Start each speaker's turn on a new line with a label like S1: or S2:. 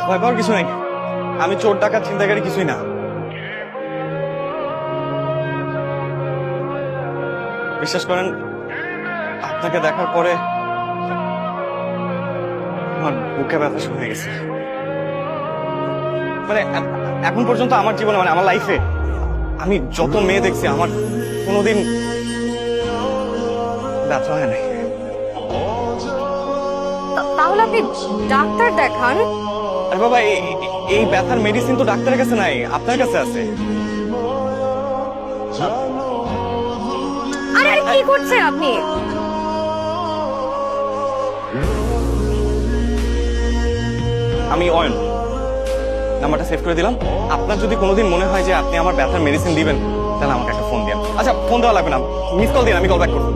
S1: ভয় পাওয়ার কিছু নাই, আমি চোর ডাকাত চিন্তাকারী কিছুই না। বিশ্বাস করেন, আপনাকে দেখার পরে আমার বুকে ব্যথা শুরু হয়ে গেছে। মানে এখন পর্যন্ত আমার জীবনে, মানে আমার লাইফে আমি যত মেয়ে দেখছি, আমার কোনোদিন ব্যথা হয় নাই।
S2: তাহলে আপনি ডাক্তার দেখান।
S1: আরে বাবা, এই ব্যথার মেডিসিন তো ডাক্তারের কাছে নাই, আপনার কাছে আছে।
S2: আরে আরে কি করছেন আপনি?
S1: আমি অয়ন, নাম্বারটা সেভ করে দিলাম। আপনার যদি কোনোদিন মনে হয় যে আপনি আমার ব্যথার মেডিসিন দিবেন, তাহলে আমাকে একটা ফোন দিন। আচ্ছা, ফোন দেওয়া লাগবে না, মিস কল দিন, আমি কল ব্যাক করবো।